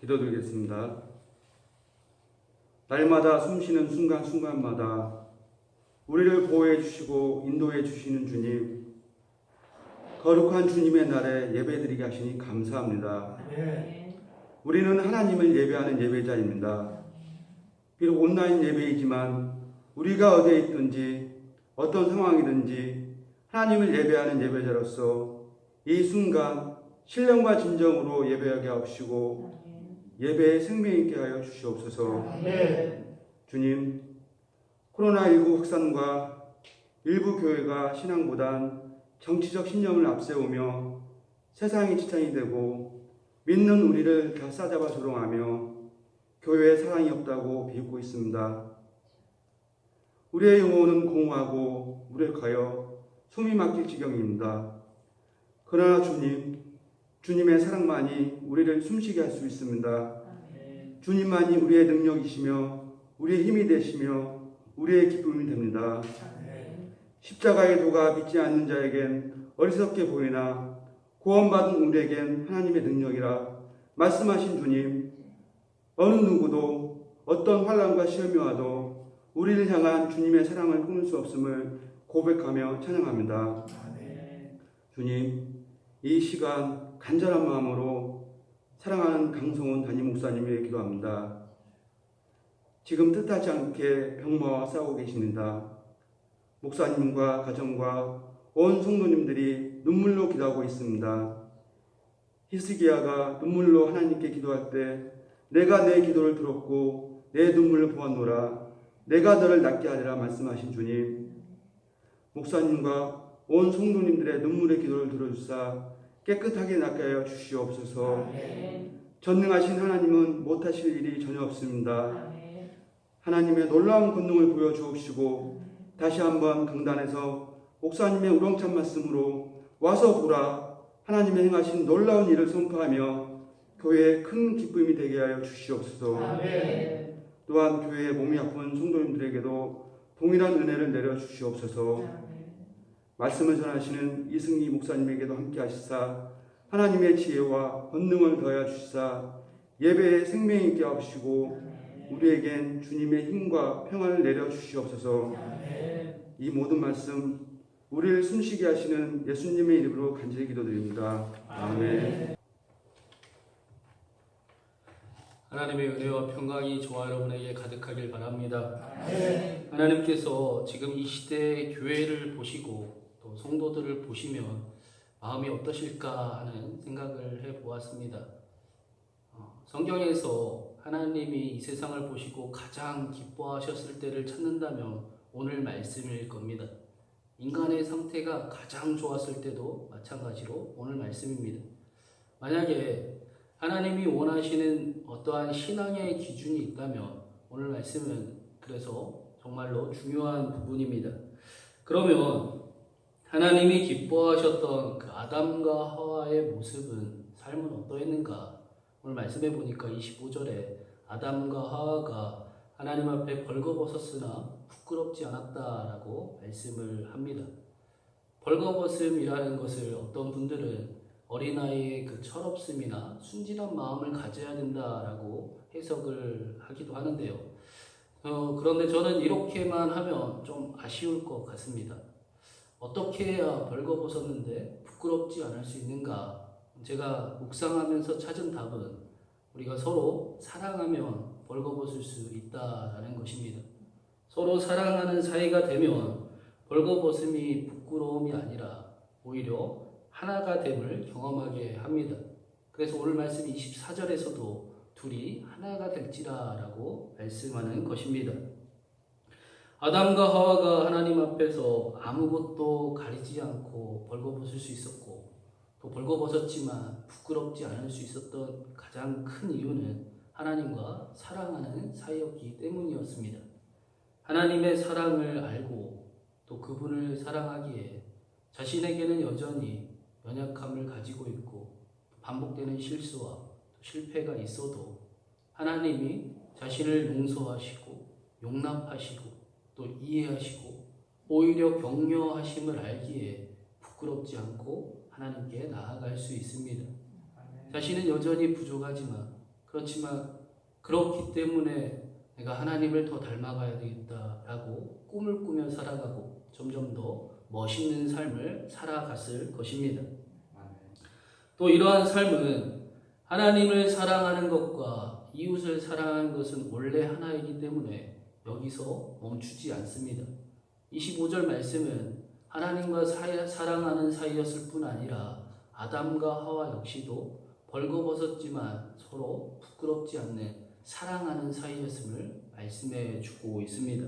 기도드리겠습니다. 날마다 숨쉬는 순간순간마다 우리를 보호해 주시고 인도해 주시는 주님, 거룩한 주님의 날에 예배드리게 하시니 감사합니다. 우리는 하나님을 예배하는 예배자입니다. 비록 온라인 예배이지만 우리가 어디에 있든지 어떤 상황이든지 하나님을 예배하는 예배자로서 이 순간 신령과 진정으로 예배하게 하시고 예배에 생명 있게 하여 주시옵소서. 주님, 코로나19 확산과 일부 교회가 신앙보단 정치적 신념을 앞세우며 세상이 지탄이 되고 믿는 우리를 다 싸잡아 조롱하며 교회에 사랑이 없다고 비웃고 있습니다. 우리의 영혼은 공허하고 무력하여 숨이 막힐 지경입니다. 그러나 주님의 사랑만이 우리를 숨쉬게 할 수 있습니다. 주님만이 우리의 능력이시며 우리의 힘이 되시며 우리의 기쁨이 됩니다. 십자가의 도가 믿지 않는 자에겐 어리석게 보이나 구원받은 우리에겐 하나님의 능력이라 말씀하신 주님, 어느 누구도 어떤 환난과 시험이 와도 우리를 향한 주님의 사랑을 끊을 수 없음을 고백하며 찬양합니다. 주님, 이 시간 간절한 마음으로 사랑하는 강성훈 담임 목사님에게 기도합니다. 지금 뜻하지 않게 병마와 싸우고 계십니다. 목사님과 가정과 온 성도님들이 눈물로 기도하고 있습니다. 히스기야가 눈물로 하나님께 기도할 때 내가 내 기도를 들었고 내 눈물을 보았노라, 내가 너를 낫게 하리라 말씀하신 주님, 목사님과 온 성도님들의 눈물의 기도를 들어주사 깨끗하게 낫게 하여 주시옵소서. 전능하신 하나님은 못하실 일이 전혀 없습니다. 하나님의 놀라운 권능을 보여주옵시고 다시 한번 강단에서 목사님의 우렁찬 말씀으로 와서 보라, 하나님의 행하신 놀라운 일을 선포하며 교회에 큰 기쁨이 되게 하여 주시옵소서. 또한 교회의 몸이 아픈 성도님들에게도 동일한 은혜를 내려 주시옵소서. 말씀을 전하시는 이승희 목사님에게도 함께 하시사 하나님의 지혜와 권능을 더하여 주시사 예배에 생명 있게 하시고 우리에겐 주님의 힘과 평안을 내려 주시옵소서. 이 모든 말씀 우리를 숨쉬게 하시는 예수님의 이름으로 간절히 기도드립니다. 아멘. 하나님의 은혜와 평강이 저와 여러분에게 가득하길 바랍니다. 하나님께서 지금 이 시대의 교회를 보시고 또 성도들을 보시면 마음이 어떠실까 하는 생각을 해보았습니다. 성경에서 하나님이 이 세상을 보시고 가장 기뻐하셨을 때를 찾는다면 오늘 말씀일 겁니다. 인간의 상태가 가장 좋았을 때도 마찬가지로 오늘 말씀입니다. 만약에 하나님이 원하시는 어떠한 신앙의 기준이 있다면 오늘 말씀은 그래서 정말로 중요한 부분입니다. 그러면 하나님이 기뻐하셨던 그 아담과 하와의 모습은, 삶은 어떠했는가? 오늘 말씀해 보니까 25절에 아담과 하와가 하나님 앞에 벌거벗었으나 부끄럽지 않았다라고 말씀을 합니다. 벌거벗음이라는 것을 어떤 분들은 어린아이의 그 철없음이나 순진한 마음을 가져야 된다라고 해석을 하기도 하는데요. 그런데 저는 이렇게만 하면 좀 아쉬울 것 같습니다. 어떻게 해야 벌거벗었는데 부끄럽지 않을 수 있는가? 제가 묵상하면서 찾은 답은 우리가 서로 사랑하면 벌거벗을 수 있다라는 것입니다. 서로 사랑하는 사이가 되면 벌거벗음이 부끄러움이 아니라 오히려 하나가 됨을 경험하게 합니다. 그래서 오늘 말씀 24절에서도 둘이 하나가 될지라라고 말씀하는 것입니다. 아담과 하와가 하나님 앞에서 아무것도 가리지 않고 벌거벗을 수 있었고 또 벌거벗었지만 부끄럽지 않을 수 있었던 가장 큰 이유는 하나님과 사랑하는 사이였기 때문이었습니다. 하나님의 사랑을 알고 또 그분을 사랑하기에 자신에게는 여전히 연약함을 가지고 있고 반복되는 실수와 실패가 있어도 하나님이 자신을 용서하시고 용납하시고 또 이해하시고 오히려 격려하심을 알기에 부끄럽지 않고 하나님께 나아갈 수 있습니다. 자신은 여전히 부족하지만 그렇지만 그렇기 때문에 내가 하나님을 더 닮아가야 되겠다라고 꿈을 꾸며 살아가고 점점 더 멋있는 삶을 살아갔을 것입니다. 또 이러한 삶은 하나님을 사랑하는 것과 이웃을 사랑하는 것은 원래 하나이기 때문에 여기서 멈추지 않습니다. 25절 말씀은 하나님과 사랑하는 사이였을 뿐 아니라 아담과 하와 역시도 벌거벗었지만 서로 부끄럽지 않는 사랑하는 사이였음을 말씀해 주고 있습니다.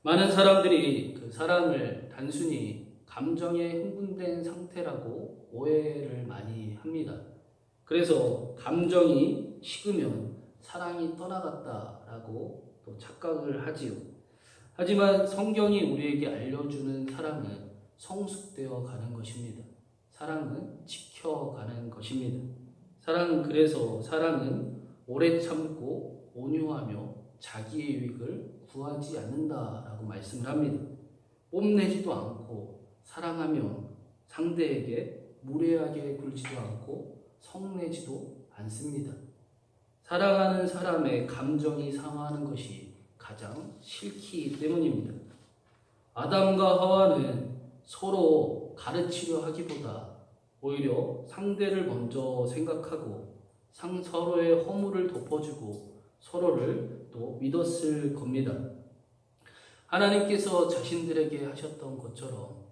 많은 사람들이 그 사랑을 단순히 감정에 흥분된 상태라고 오해를 많이 합니다. 그래서 감정이 식으면 사랑이 떠나갔다라고 또 착각을 하지요. 하지만 성경이 우리에게 알려주는 사랑은 성숙되어 가는 것입니다. 사랑은 지켜가는 것입니다. 그래서 사랑은 오래 참고 온유하며 자기의 유익을 구하지 않는다라고 말씀을 합니다. 뽐내지도 않고 사랑하며 상대에게 무례하게 굴지도 않고 성내지도 않습니다. 사랑하는 사람의 감정이 상하는 것이 가장 싫기 때문입니다. 아담과 하와는 서로 가르치려 하기보다 오히려 상대를 먼저 생각하고 서로의 허물을 덮어주고 서로를 또 믿었을 겁니다. 하나님께서 자신들에게 하셨던 것처럼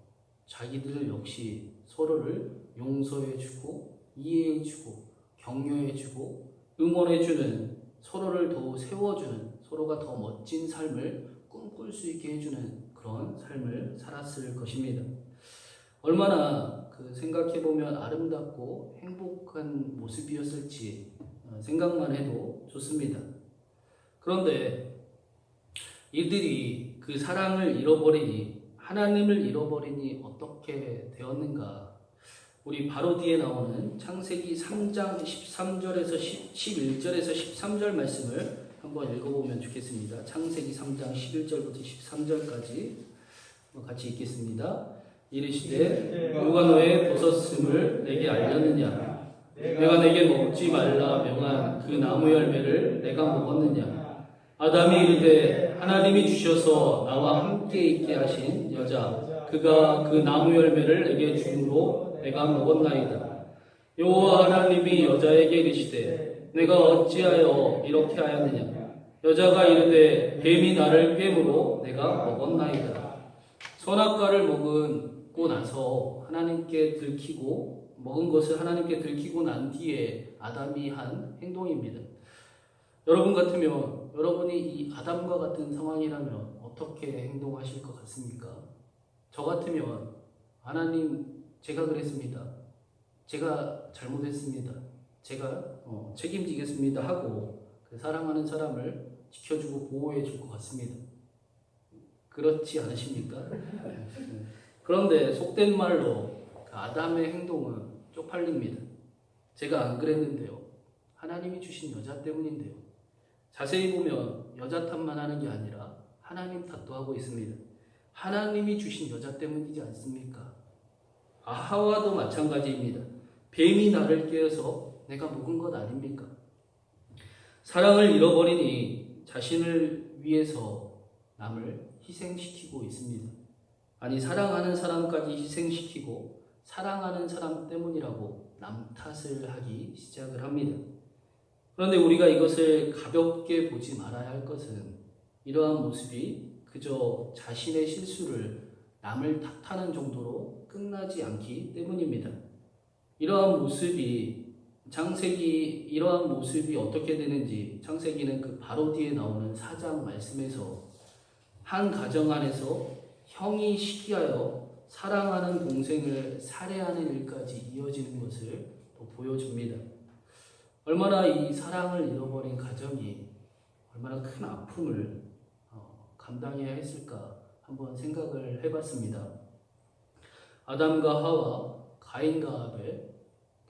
자기들 역시 서로를 용서해주고 이해해주고 격려해주고 응원해주는, 서로를 더 세워주는, 서로가 더 멋진 삶을 꿈꿀 수 있게 해주는 그런 삶을 살았을 것입니다. 얼마나 생각해보면 아름답고 행복한 모습이었을지 생각만 해도 좋습니다. 그런데 이들이 그 사랑을 잃어버리니, 하나님을 잃어버리니 어떻게 되었는가? 우리 바로 뒤에 나오는 창세기 3장 13절에서 11절에서 13절 말씀을 한번 읽어보면 좋겠습니다. 창세기 3장 11절부터 13절까지 같이 읽겠습니다. 이르시되 누가 너의 벗었음을 내게 알렸느냐? 내가 내게 먹지 말라 명한 그 나무 열매를 내가 먹었느냐? 아담이 이르되 하나님이 주셔서 나와 함께 있게 하신 여자 그가 그 나무 열매를 내게 주므로 내가 먹었나이다. 여호와 하나님이 여자에게 이르시되 내가 어찌하여 이렇게 하였느냐? 여자가 이르되 뱀이 나를 꿰므로 내가 먹었나이다. 선악과를 먹고 나서 먹은 것을 하나님께 들키고 난 뒤에 아담이 한 행동입니다. 여러분 같으면, 여러분이 이 아담과 같은 상황이라면 어떻게 행동하실 것 같습니까? 저 같으면 하나님, 제가 그랬습니다. 제가 잘못했습니다. 제가 책임지겠습니다 하고 그 사랑하는 사람을 지켜주고 보호해 줄 것 같습니다. 그렇지 않으십니까? 그런데 속된 말로 그 아담의 행동은 쪽팔립니다. 제가 안 그랬는데요. 하나님이 주신 여자 때문인데요. 자세히 보면 여자 탓만 하는 게 아니라 하나님 탓도 하고 있습니다. 하나님이 주신 여자 때문이지 않습니까? 하와도 마찬가지입니다. 뱀이 나를 깨어서 내가 먹은 것 아닙니까? 사랑을 잃어버리니 자신을 위해서 남을 희생시키고 있습니다. 아니, 사랑하는 사람까지 희생시키고 사랑하는 사람 때문이라고 남 탓을 하기 시작을 합니다. 그런데 우리가 이것을 가볍게 보지 말아야 할 것은 이러한 모습이 그저 자신의 실수를 남을 탓하는 정도로 끝나지 않기 때문입니다. 이러한 모습이 어떻게 되는지 창세기는 그 바로 뒤에 나오는 4장 말씀에서 한 가정 안에서 형이 시기하여 사랑하는 동생을 살해하는 일까지 이어지는 것을 또 보여줍니다. 얼마나 이 사랑을 잃어버린 가정이 얼마나 큰 아픔을 감당해야 했을까 한번 생각을 해봤습니다. 아담과 하와, 가인과 아벨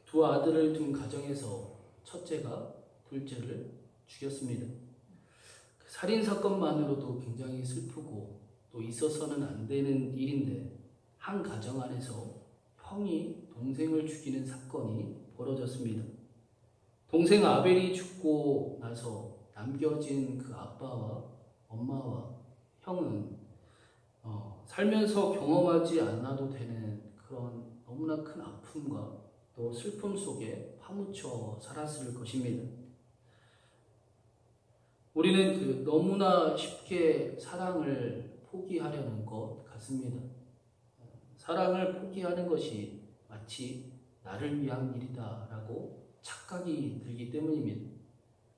두 아들을 둔 가정에서 첫째가 둘째를 죽였습니다. 그 살인 사건만으로도 굉장히 슬프고 또 있어서는 안 되는 일인데 한 가정 안에서 형이 동생을 죽이는 사건이 벌어졌습니다. 동생 아벨이 죽고 나서 남겨진 그 아빠와 엄마와 형은 살면서 경험하지 않아도 되는 그런 너무나 큰 아픔과 또 슬픔 속에 파묻혀 살았을 것입니다. 우리는 너무나 쉽게 사랑을 포기하려는 것 같습니다. 사랑을 포기하는 것이 마치 나를 위한 일이다라고 착각이 들기 때문입니다.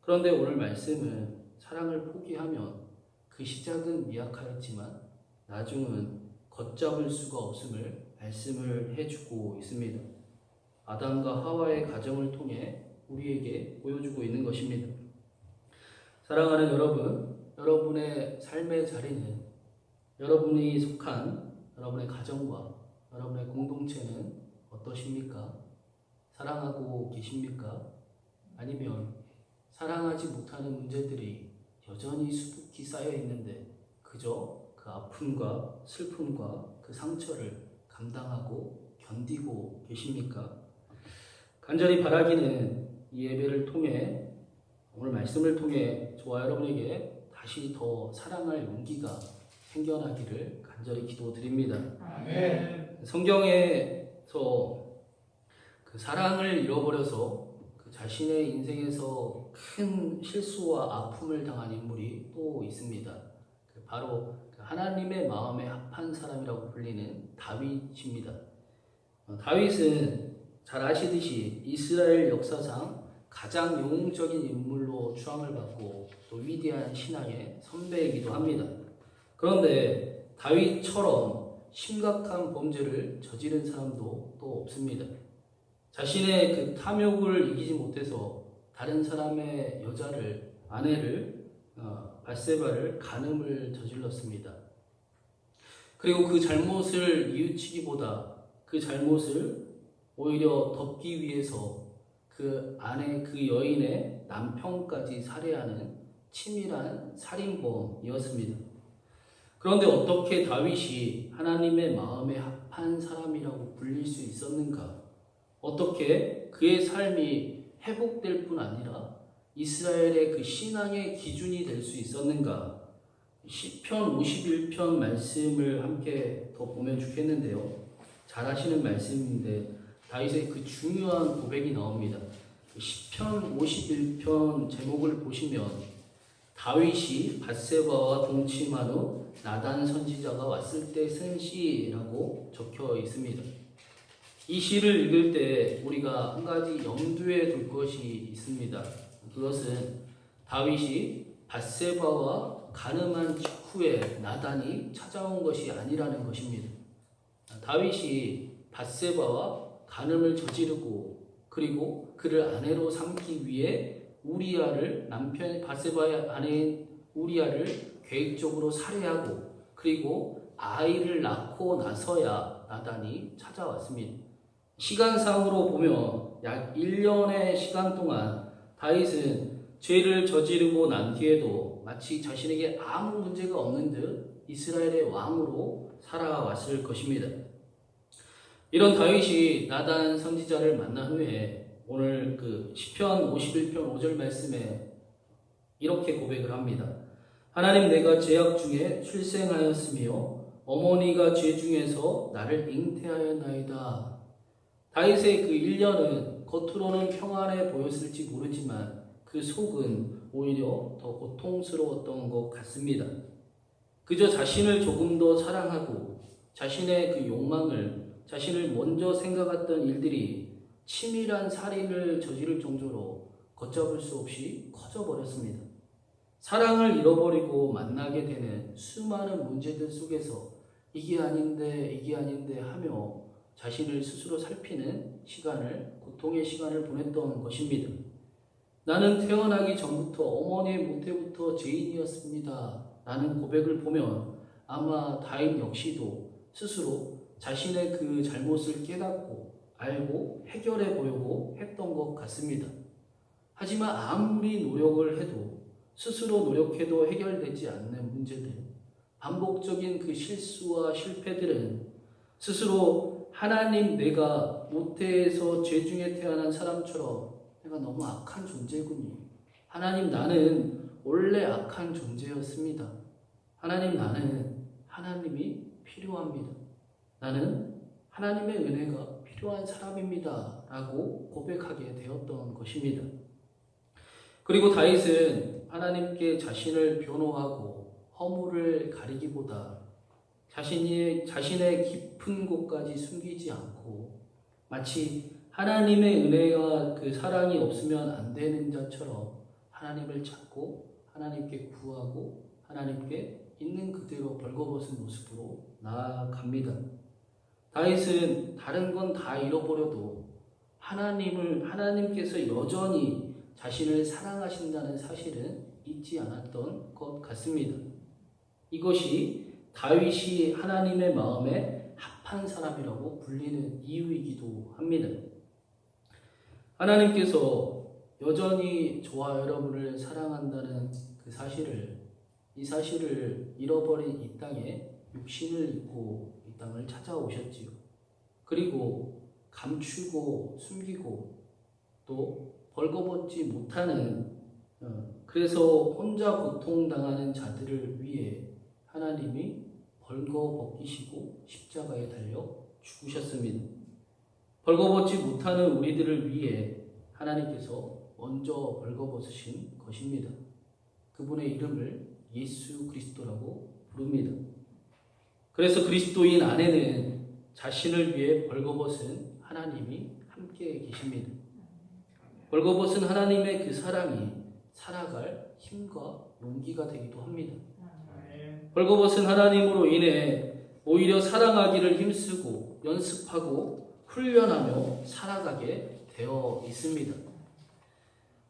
그런데 오늘 말씀은 사랑을 포기하면 그 시작은 미약하였지만 나중은 걷잡을 수가 없음을 말씀을 해주고 있습니다. 아담과 하와의 가정을 통해 우리에게 보여주고 있는 것입니다. 사랑하는 여러분, 여러분의 삶의 자리는 여러분이 속한 여러분의 가정과 여러분의 공동체는 어떠십니까? 사랑하고 계십니까? 아니면 사랑하지 못하는 문제들이 여전히 수북히 쌓여 있는데 그저 그 아픔과 슬픔과 그 상처를 감당하고 견디고 계십니까? 간절히 바라기는 이 예배를 통해 오늘 말씀을 통해 저와 여러분에게 다시 더 사랑할 용기가 생겨나기를 간절히 기도드립니다. 아멘. 성경에서 그 사랑을 잃어버려서 그 자신의 인생에서 큰 실수와 아픔을 당한 인물이 또 있습니다. 바로 하나님의 마음에 합한 사람이라고 불리는 다윗입니다. 다윗은 잘 아시듯이 이스라엘 역사상 가장 영웅적인 인물로 추앙을 받고 또 위대한 신앙의 선배이기도 합니다. 그런데 다윗처럼 심각한 범죄를 저지른 사람도 또 없습니다. 자신의 그 탐욕을 이기지 못해서 다른 사람의 여자를, 아내를, 밧세바를 간음을 저질렀습니다. 그리고 그 잘못을 뉘우치기보다 그 잘못을 오히려 덮기 위해서 그 아내, 그 여인의 남편까지 살해하는 치밀한 살인범이었습니다. 그런데 어떻게 다윗이 하나님의 마음에 합한 사람이라고 불릴 수 있었는가? 어떻게 그의 삶이 회복될 뿐 아니라 이스라엘의 그 신앙의 기준이 될 수 있었는가? 시편 51편 말씀을 함께 더 보면 좋겠는데요. 잘 아시는 말씀인데 다윗의 그 중요한 고백이 나옵니다. 시편 51편 제목을 보시면 다윗이 밧세바와 동침한 후 나단 선지자가 왔을 때 쓴 시라고 적혀 있습니다. 이 시를 읽을 때 우리가 한 가지 염두에 둘 것이 있습니다. 그것은 다윗이 밧세바와 간음한 직후에 나단이 찾아온 것이 아니라는 것입니다. 다윗이 밧세바와 간음을 저지르고 그리고 그를 아내로 삼기 위해 우리아를 남편 밧세바의 아내인 우리아를 계획적으로 살해하고 그리고 아이를 낳고 나서야 나단이 찾아왔습니다. 시간상으로 보면 약 1년의 시간 동안 다윗은 죄를 저지르고 난 뒤에도 마치 자신에게 아무 문제가 없는 듯 이스라엘의 왕으로 살아왔을 것입니다. 이런 다윗이 나단 선지자를 만난 후에 오늘 그 시편 51편 5절 말씀에 이렇게 고백을 합니다. 하나님, 내가 죄악 중에 출생하였으며 어머니가 죄 중에서 나를 잉태하였나이다. 다윗의 그 1년은 겉으로는 평안해 보였을지 모르지만 그 속은 오히려 더 고통스러웠던 것 같습니다. 그저 자신을 조금 더 사랑하고 자신의 그 욕망을 자신을 먼저 생각했던 일들이 치밀한 살인을 저지를 정도로 걷잡을 수 없이 커져버렸습니다. 사랑을 잃어버리고 만나게 되는 수많은 문제들 속에서 이게 아닌데 하며 자신을 스스로 살피는 시간을, 고통의 시간을 보냈던 것입니다. 나는 태어나기 전부터 어머니의 모태부터 죄인이었습니다. 라는 고백을 보면 아마 다윗 역시도 스스로 자신의 그 잘못을 깨닫고 알고 해결해 보려고 했던 것 같습니다. 하지만 아무리 노력을 해도 스스로 노력해도 해결되지 않는 문제들, 반복적인 그 실수와 실패들은 스스로 하나님, 내가 모태에서 죄 중에 태어난 사람처럼 내가 너무 악한 존재군요. 하나님, 나는 원래 악한 존재였습니다. 하나님, 나는 하나님이 필요합니다. 나는 하나님의 은혜가 필요한 사람입니다. 라고 고백하게 되었던 것입니다. 그리고 다윗은 하나님께 자신을 변호하고 허물을 가리기보다 자신의 깊은 곳까지 숨기지 않고 마치 하나님의 은혜와 그 사랑이 없으면 안 되는 자처럼 하나님을 찾고 하나님께 구하고 하나님께 있는 그대로 벌거벗은 모습으로 나아갑니다. 다윗은 다른 건 다 잃어버려도 하나님께서 여전히 자신을 사랑하신다는 사실은 잊지 않았던 것 같습니다. 이것이 다윗이 하나님의 마음에 합한 사람이라고 불리는 이유이기도 합니다. 하나님께서 여전히 저와 여러분을 사랑한다는 이 사실을 잃어버린 이 땅에 육신을 입고 이 땅을 찾아오셨지요. 그리고 감추고 숨기고 또 벌거벗지 못하는 그래서 혼자 고통당하는 자들을 위해 하나님이 벌거벗기시고 십자가에 달려 죽으셨습니다. 벌거벗지 못하는 우리들을 위해 하나님께서 먼저 벌거벗으신 것입니다. 그분의 이름을 예수 그리스도라고 부릅니다. 그래서 그리스도인 안에는 자신을 위해 벌거벗은 하나님이 함께 계십니다. 벌거벗은 하나님의 그 사랑이 살아갈 힘과 용기가 되기도 합니다. 벌거벗은 하나님으로 인해 오히려 사랑하기를 힘쓰고 연습하고 훈련하며 살아가게 되어 있습니다.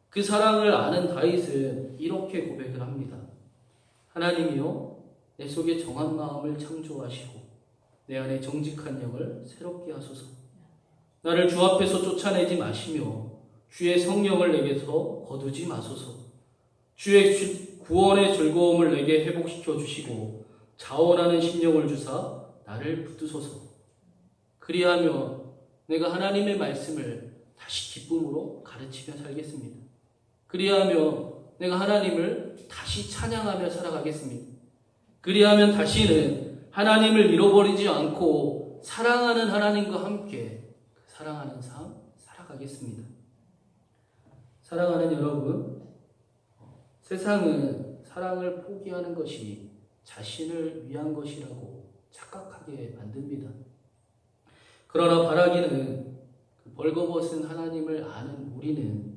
그 사랑을 아는 다윗은 이렇게 고백을 합니다. 하나님이여, 내 속에 정한 마음을 창조하시고 내 안에 정직한 영을 새롭게 하소서. 나를 주 앞에서 쫓아내지 마시며 주의 성령을 내게서 거두지 마소서. 주의 구원의 즐거움을 내게 회복시켜 주시고 자원하는 심령을 주사 나를 붙드소서. 그리하며 내가 하나님의 말씀을 다시 기쁨으로 가르치며 살겠습니다. 그리하며 내가 하나님을 다시 찬양하며 살아가겠습니다. 그리하면 다시는 하나님을 잃어버리지 않고 사랑하는 하나님과 함께 사랑하는 삶 살아가겠습니다. 사랑하는 여러분, 세상은 사랑을 포기하는 것이 자신을 위한 것이라고 착각하게 만듭니다. 그러나 바라기는 벌거벗은 하나님을 아는 우리는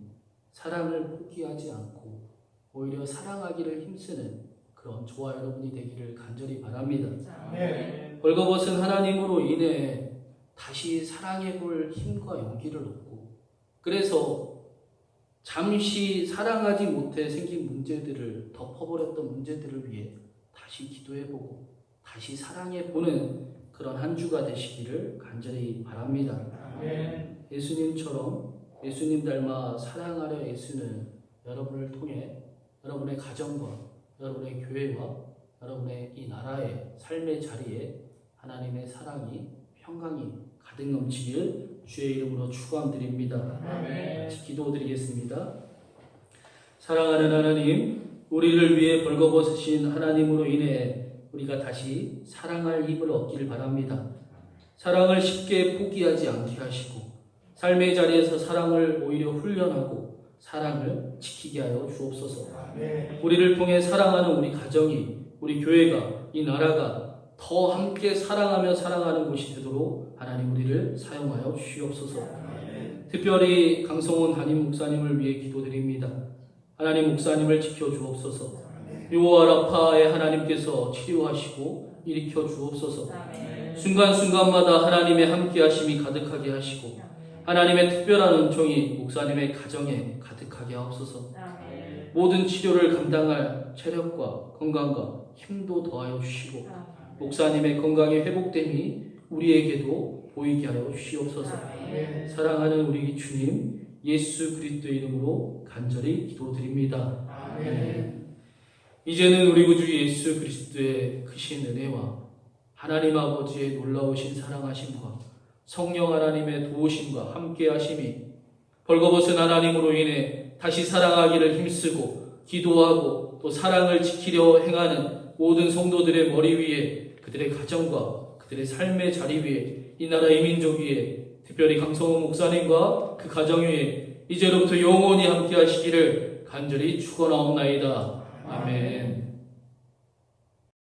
사랑을 포기하지 않고 오히려 사랑하기를 힘쓰는 그런 저와 여러분이 되기를 간절히 바랍니다. 벌거벗은 하나님으로 인해 다시 사랑해볼 힘과 용기를 얻고 그래서 잠시 사랑하지 못해 생긴 문제들을 덮어버렸던 문제들을 위해 다시 기도해보고 다시 사랑해보는 그런 한 주가 되시기를 간절히 바랍니다. 예수님처럼 예수님 닮아 사랑하려 예수는 여러분을 통해 여러분의 가정과 여러분의 교회와 여러분의 이 나라의 삶의 자리에 하나님의 사랑이 평강이 가득 넘치길 주의 이름으로 축원드립니다. 같이 기도드리겠습니다. 사랑하는 하나님, 우리를 위해 벌거벗으신 하나님으로 인해 우리가 다시 사랑할 힘을 얻기를 바랍니다. 사랑을 쉽게 포기하지 않게 하시고 삶의 자리에서 사랑을 오히려 훈련하고 사랑을 지키게 하여 주옵소서. 우리를 통해 사랑하는 우리 가정이, 우리 교회가, 이 나라가 더 함께 사랑하며 사랑하는 곳이 되도록 하나님 우리를 사용하여 주시옵소서. 특별히 강성원 담임 목사님을 위해 기도드립니다. 하나님 목사님을 지켜주옵소서. 요아라파에 하나님께서 치료하시고 일으켜 주옵소서. 순간순간마다 하나님의 함께하심이 가득하게 하시고 하나님의 특별한 은총이 목사님의 가정에 가득하게 하옵소서. 모든 치료를 감당할 체력과 건강과 힘도 더하여 주시고 목사님의 건강의 회복됨이 우리에게도 보이게 하여 주시옵소서. 사랑하는 우리 주님 예수 그리스도의 이름으로 간절히 기도드립니다. 이제는 우리 구주 예수 그리스도의 크신 은혜와 하나님 아버지의 놀라우신 사랑하심과 성령 하나님의 도우심과 함께하심이 벌거벗은 하나님으로 인해 다시 사랑하기를 힘쓰고 기도하고 또 사랑을 지키려 행하는 모든 성도들의 머리 위에, 그들의 가정과 그들의 삶의 자리 위에, 이 나라 이 민족 위에, 특별히 강성호 목사님과 그 가정 위에 이제로부터 영원히 함께 하시기를 간절히 축원하옵나이다. 아멘.